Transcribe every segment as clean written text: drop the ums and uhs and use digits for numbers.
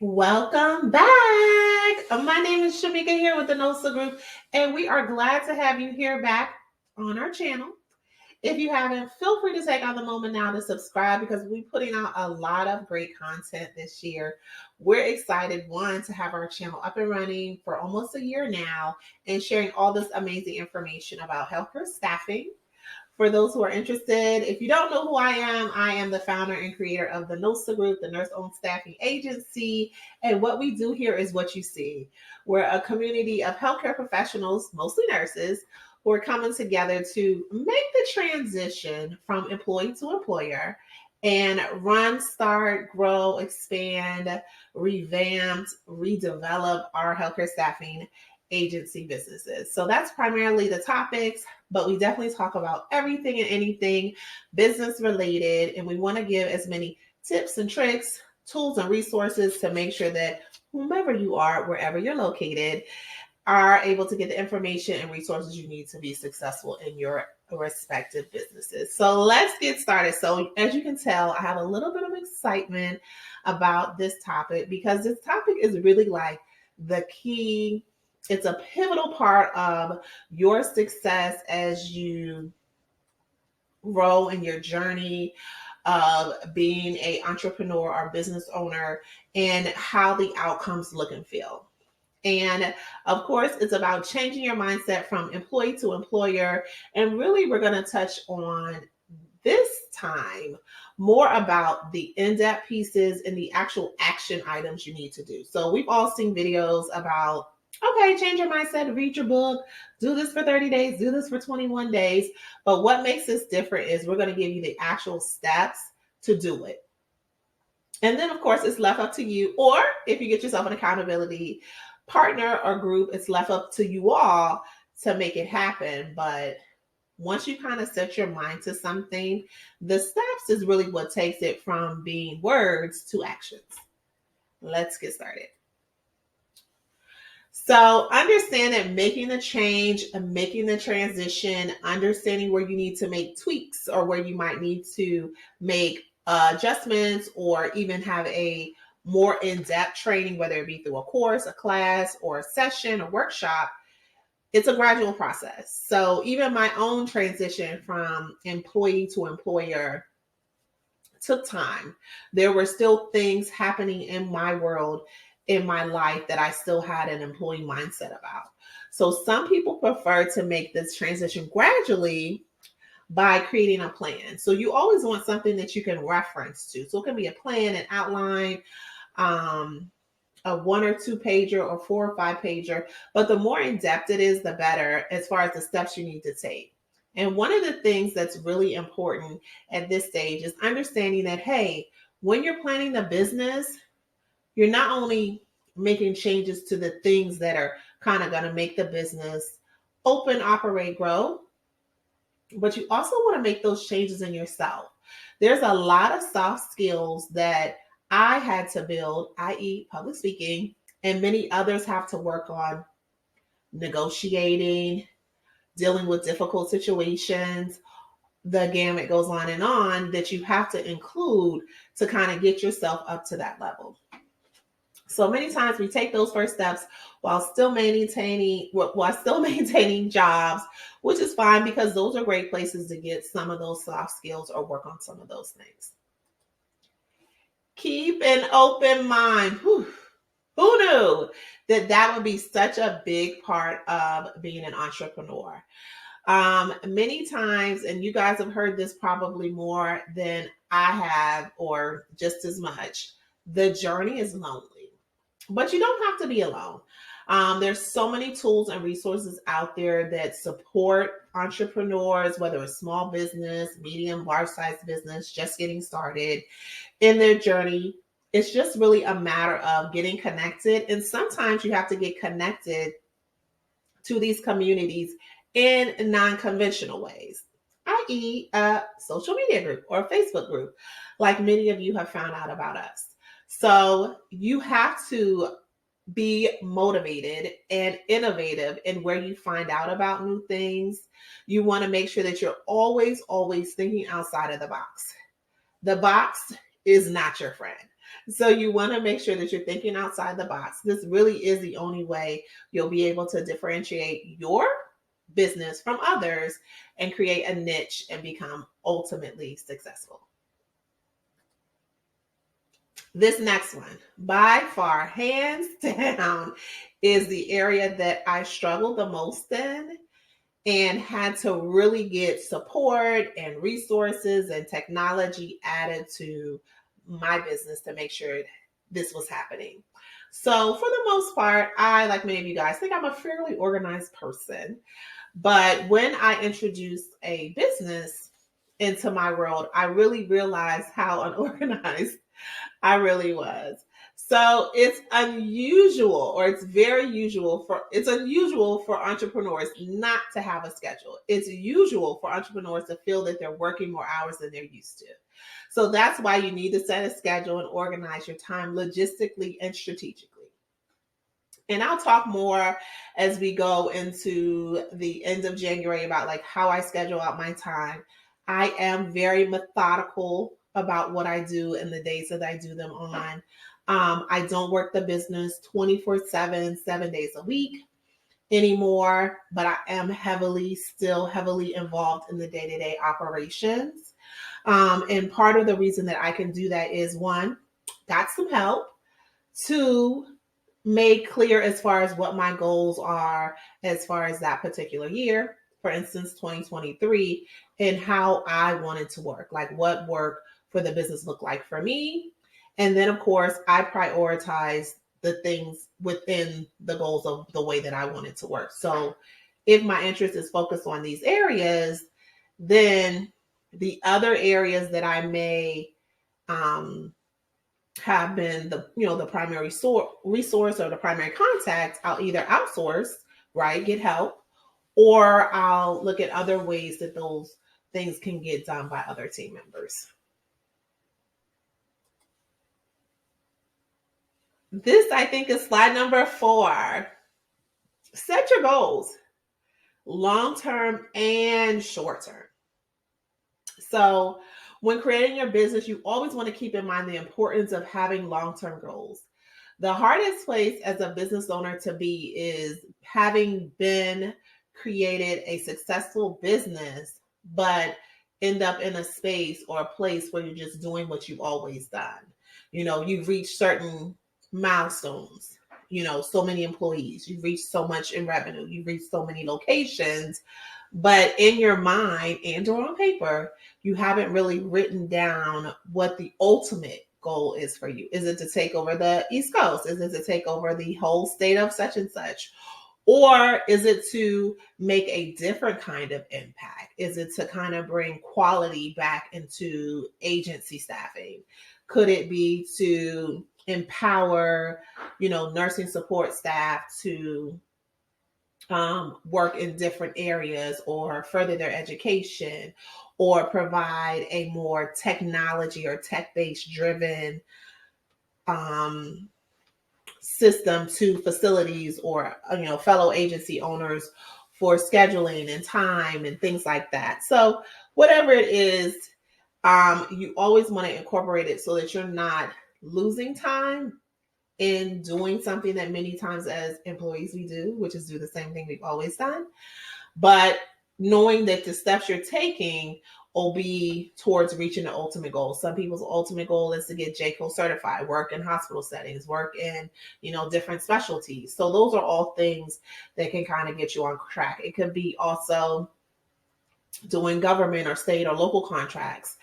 Welcome back. My name is Shamika here with the NOSA Group, and we are glad to have you here back on our channel. If you haven't, feel free to take out the moment now to subscribe because we're putting out a lot of great content this year. We're excited, one, to have our channel up and running for almost a year now and sharing all this amazing information about healthcare staffing. For those who are interested, if you don't know who I am the founder and creator of the NOSA Group, the Nurse Owned Staffing Agency. And what we do here is what you see. We're a community of healthcare professionals, mostly nurses, who are coming together to make the transition from employee to employer and run, start, grow, expand, revamp, redevelop our healthcare staffing agency businesses. So that's primarily the topics, but we definitely talk about everything and anything business related. And we want to give as many tips and tricks, tools and resources to make sure that whomever you are, wherever you're located, are able to get the information and resources you need to be successful in your respective businesses. So let's get started. So as you can tell, I have a little bit of excitement about this topic because this topic is really like the key. It's a pivotal part of your success as you grow in your journey of being an entrepreneur or business owner and how the outcomes look and feel. And of course, it's about changing your mindset from employee to employer. And really, we're going to touch on this time more about the in-depth pieces and the actual action items you need to do. So we've all seen videos about, okay, change your mindset, read your book, do this for 30 days, do this for 21 days. But what makes this different is we're going to give you the actual steps to do it. And then, of course, it's left up to you, or if you get yourself an accountability partner or group, it's left up to you all to make it happen. But once you kind of set your mind to something, the steps is really what takes it from being words to actions. Let's get started. So understand that making the change and making the transition, understanding where you need to make tweaks or where you might need to make adjustments or even have a more in-depth training, whether it be through a course, a class, or a session, a workshop, it's a gradual process. So even my own transition from employee to employer took time. There were still things happening in my world, in my life, that I still had an employee mindset about. So some people prefer to make this transition gradually by creating a plan. So you always want something that you can reference to. So it can be a plan, an outline, a 1 or 2 pager or 4 or 5 pager. But the more in depth it is, the better as far as the steps you need to take. And one of the things that's really important at this stage is understanding that, hey, when you're planning the business, you're not only making changes to the things that are kind of going to make the business open, operate, grow, but you also want to make those changes in yourself. There's a lot of soft skills that I had to build, i.e., public speaking, and many others have to work on negotiating, dealing with difficult situations. The gamut goes on that you have to include to kind of get yourself up to that level. So many times we take those first steps while still maintaining jobs, which is fine because those are great places to get some of those soft skills or work on some of those things. Keep an open mind. Whew. Who knew that would be such a big part of being an entrepreneur? Many times, and you guys have heard this probably more than I have, or just as much, the journey is lonely. But you don't have to be alone. There's so many tools and resources out there that support entrepreneurs, whether it's small business, medium, large size business, just getting started in their journey. It's just really a matter of getting connected. And sometimes you have to get connected to these communities in non-conventional ways, i.e., a social media group or a Facebook group, like many of you have found out about us. So you have to be motivated and innovative in where you find out about new things. You want to make sure that you're always thinking outside of the box. The box is not your friend. So you want to make sure that you're thinking outside the box. This really is the only way you'll be able to differentiate your business from others and create a niche and become ultimately successful. This next one, by far, hands down, is the area that I struggled the most in and had to really get support and resources and technology added to my business to make sure this was happening. So, for the most part, I, like many of you guys, think I'm a fairly organized person. But when I introduced a business into my world, I really realized how unorganized I really was. So it's unusual, or it's unusual for entrepreneurs not to have a schedule. It's usual for entrepreneurs to feel that they're working more hours than they're used to. So that's why you need to set a schedule and organize your time logistically and strategically. And I'll talk more as we go into the end of January about like how I schedule out my time. I am very methodical about what I do and the days that I do them on. I don't work the business 24/7, 7 days a week anymore, but I am still heavily involved in the day-to-day operations. And part of the reason that I can do that is one, got some help. Two, made clear as far as what my goals are as far as that particular year, for instance 2023, and how I wanted to work, like what work for the business looked like for me. And then of course I prioritize the things within the goals of the way that I wanted to work. So if my interest is focused on these areas, then the other areas that I may have been the primary resource or the primary contact, I'll either outsource, right, get help, or I'll look at other ways that those things can get done by other team members. This, I think, is slide number 4. Set your goals, long term and short term. So when creating your business, you always want to keep in mind the importance of having long-term goals. The hardest place as a business owner to be is having been created a successful business, but end up in a space or a place where you're just doing what you've always done. You've reached certain milestones, so many employees, you've reached so much in revenue, you've reached so many locations, but in your mind and or on paper, you haven't really written down what the ultimate goal is for you. Is it to take over the East Coast? Is it to take over the whole state of such and such? Or is it to make a different kind of impact? Is it to kind of bring quality back into agency staffing? Could it be to empower, nursing support staff to work in different areas or further their education, or provide a more technology or tech-based driven system to facilities or fellow agency owners for scheduling and time and things like that. So whatever it is, you always want to incorporate it so that you're not losing time in doing something that many times as employees we do, which is do the same thing we've always done. But knowing that the steps you're taking will be towards reaching the ultimate goal. Some people's ultimate goal is to get JCO certified, work in hospital settings, work in, different specialties. So those are all things that can kind of get you on track. It could be also doing government or state or local contracts.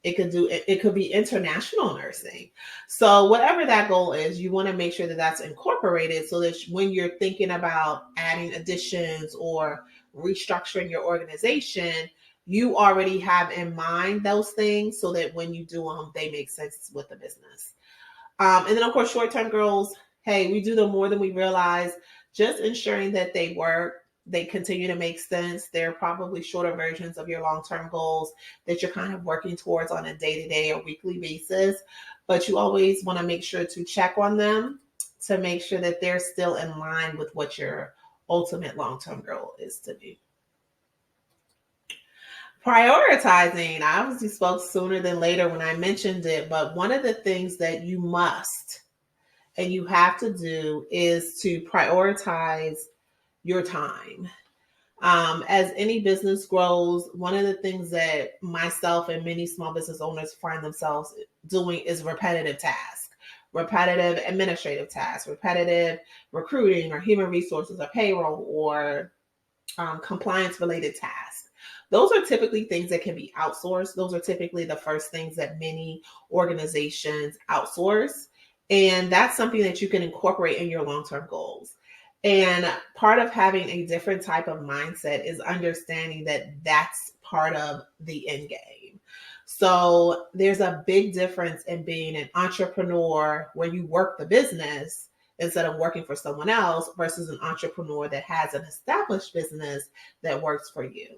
It could be international nursing. So whatever that goal is, you want to make sure that that's incorporated so that when you're thinking about adding additions or restructuring your organization, you already have in mind those things so that when you do them, they make sense with the business. And then of course, short-term goals, hey, we do them more than we realize. Just ensuring that they work, they continue to make sense. They're probably shorter versions of your long-term goals that you're kind of working towards on a day-to-day or weekly basis. But you always want to make sure to check on them to make sure that they're still in line with what your ultimate long-term goal is to be. Prioritizing, I obviously spoke sooner than later when I mentioned it, but one of the things that you must and you have to do is to prioritize your time. As any business grows, one of the things that myself and many small business owners find themselves doing is repetitive tasks, repetitive administrative tasks, repetitive recruiting or human resources or payroll or compliance related tasks. Those are typically things that can be outsourced. Those are typically the first things that many organizations outsource. And that's something that you can incorporate in your long term goals. And part of having a different type of mindset is understanding that that's part of the end game. So there's a big difference in being an entrepreneur where you work the business instead of working for someone else versus an entrepreneur that has an established business that works for you.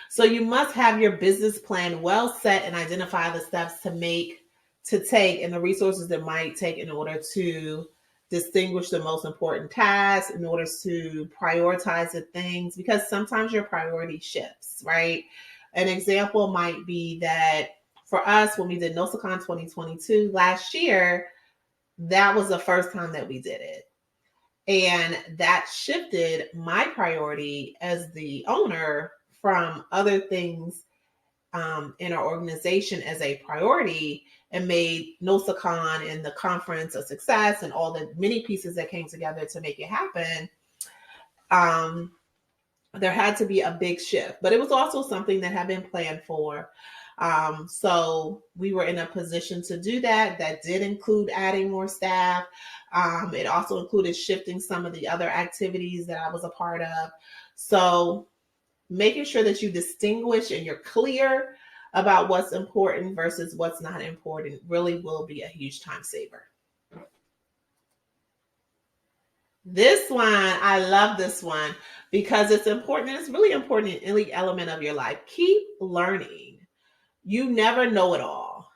So you must have your business plan well set and identify the steps to take and the resources that might take in order to distinguish the most important tasks, in order to prioritize the things, because sometimes your priority shifts, right? An example might be that for us, when we did NOSACON 2022 last year, that was the first time that we did it. And that shifted my priority as the owner from other things in our organization as a priority and made NOSACON and the conference a success and all the many pieces that came together to make it happen. Um, there had to be a big shift, but it was also something that had been planned for. So we were in a position to do that. That did include adding more staff. It also included shifting some of the other activities that I was a part of. So making sure that you distinguish and you're clear about what's important versus what's not important really will be a huge time saver. This one, I love this one because it's important. And it's really important in any element of your life. Keep learning. You never know it all.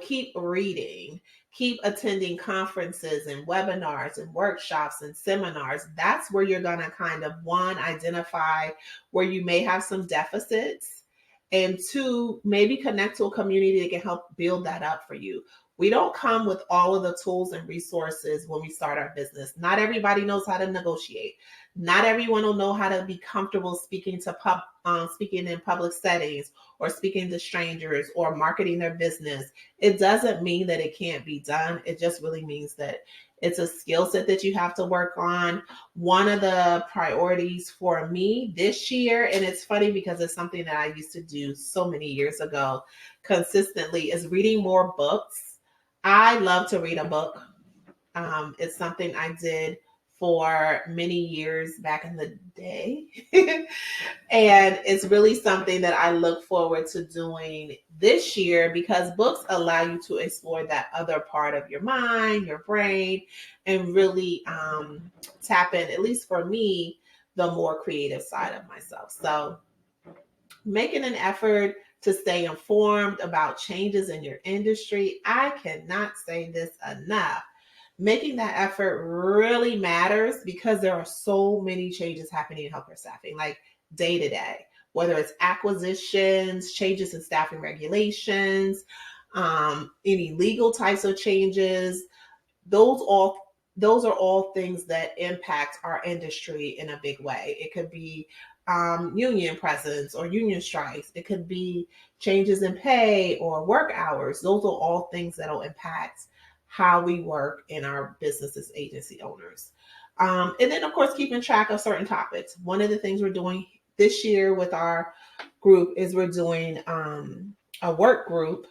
Keep reading, keep attending conferences and webinars and workshops and seminars. That's where you're going to kind of, one, identify where you may have some deficits, and two, maybe connect to a community that can help build that up for you. We don't come with all of the tools and resources when we start our business. Not everybody knows how to negotiate. Not everyone will know how to be comfortable speaking in public settings or speaking to strangers or marketing their business. It doesn't mean that it can't be done. It just really means that it's a skill set that you have to work on. One of the priorities for me this year, and it's funny because it's something that I used to do so many years ago consistently, is reading more books. I love to read a book. It's something I did for many years back in the day. And it's really something that I look forward to doing this year because books allow you to explore that other part of your mind, your brain, and really tap in, at least for me, the more creative side of myself. So making an effort to stay informed about changes in your industry. I cannot say this enough. Making that effort really matters because there are so many changes happening in healthcare staffing, like day to day, whether it's acquisitions, changes in staffing regulations, any legal types of changes. Those all those are all things that impact our industry in a big way. It could be union presence or union strikes. It could be changes in pay or work hours. Those are all things that will impact how we work in our business as agency owners. And then, of course, keeping track of certain topics. One of the things we're doing this year with our group is we're doing a work group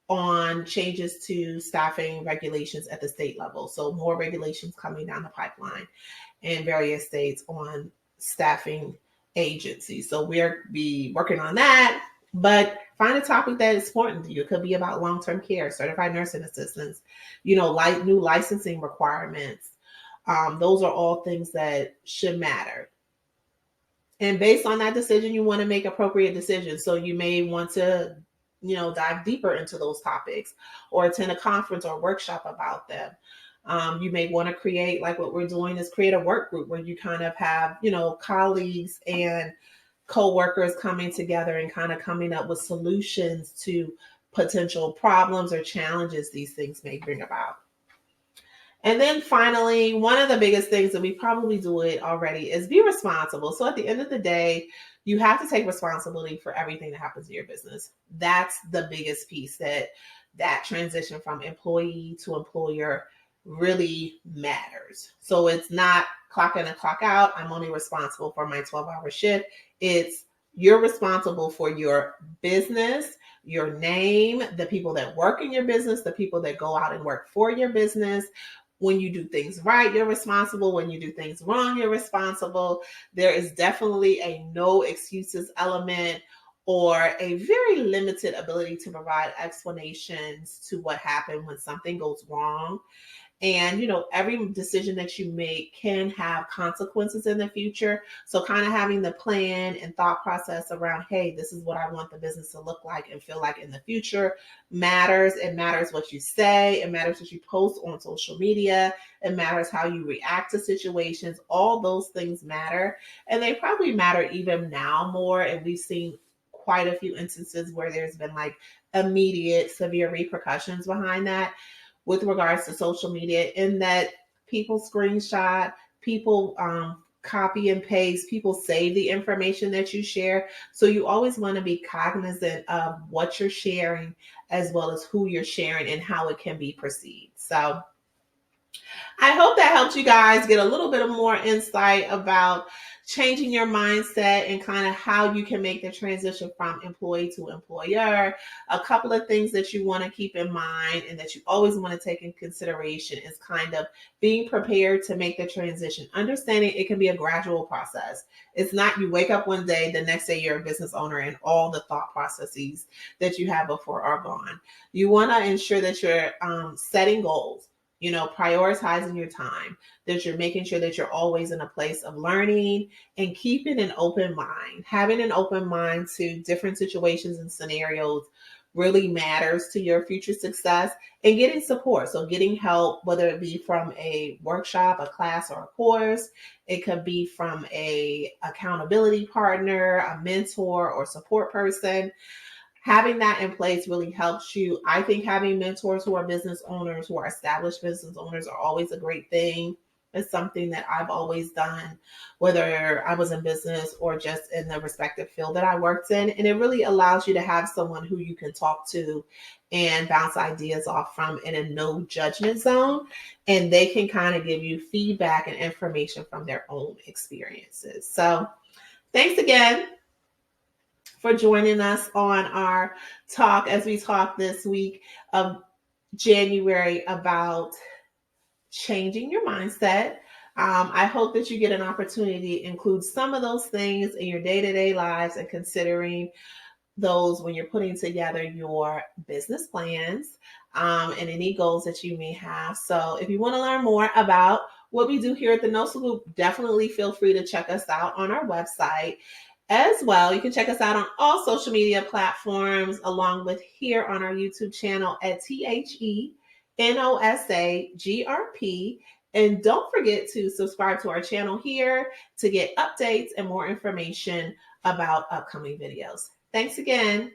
on changes to staffing regulations at the state level. So more regulations coming down the pipeline in various states on staffing agencies. So we'll be working on that, but find a topic that is important to you. It could be about long-term care, certified nursing assistants, like new licensing requirements. Those are all things that should matter. And based on that decision, you want to make appropriate decisions. So you may want to dive deeper into those topics or attend a conference or workshop about them. You may want to create, like what we're doing is create a work group where you kind of have, colleagues and co-workers coming together and kind of coming up with solutions to potential problems or challenges these things may bring about. And then finally, one of the biggest things that we probably do it already is be responsible. So at the end of the day, you have to take responsibility for everything that happens in your business. That's the biggest piece that transition from employee to employer really matters. So it's not clock in and clock out. I'm only responsible for my 12-hour shift. It's you're responsible for your business, your name, the people that work in your business, the people that go out and work for your business. When you do things right, you're responsible. When you do things wrong, you're responsible. There is definitely a no excuses element or a very limited ability to provide explanations to what happened when something goes wrong. And, every decision that you make can have consequences in the future. So kind of having the plan and thought process around, hey, this is what I want the business to look like and feel like in the future matters. It matters what you say. It matters what you post on social media. It matters how you react to situations. All those things matter. And they probably matter even now more. And we've seen quite a few instances where there's been like immediate severe repercussions behind that with regards to social media, in that people screenshot, people copy and paste, people save the information that you share. So you always want to be cognizant of what you're sharing as well as who you're sharing and how it can be perceived. So I hope that helped you guys get a little bit of more insight about changing your mindset and kind of how you can make the transition from employee to employer. A couple of things that you want to keep in mind and that you always want to take in consideration is kind of being prepared to make the transition, understanding it can be a gradual process. It's not you wake up one day, the next day you're a business owner and all the thought processes that you had before are gone. You want to ensure that you're setting goals, prioritizing your time, that you're making sure that you're always in a place of learning and keeping an open mind. Having an open mind to different situations and scenarios really matters to your future success, and getting support. So getting help, whether it be from a workshop, a class, or a course, it could be from a accountability partner, a mentor, or support person. Having that in place really helps you. I think having mentors who are business owners, who are established business owners, are always a great thing. It's something that I've always done, whether I was in business or just in the respective field that I worked in. And it really allows you to have someone who you can talk to and bounce ideas off from in a no judgment zone. And they can kind of give you feedback and information from their own experiences. So thanks again for joining us on our talk as we talk this week of January about changing your mindset. I hope that you get an opportunity to include some of those things in your day-to-day lives and considering those when you're putting together your business plans and any goals that you may have. So if you want to learn more about what we do here at the NOSA Group, definitely feel free to check us out on our website. As well, you can check us out on all social media platforms, along with here on our YouTube channel at TheNosaGRP. And don't forget to subscribe to our channel here to get updates and more information about upcoming videos. Thanks again.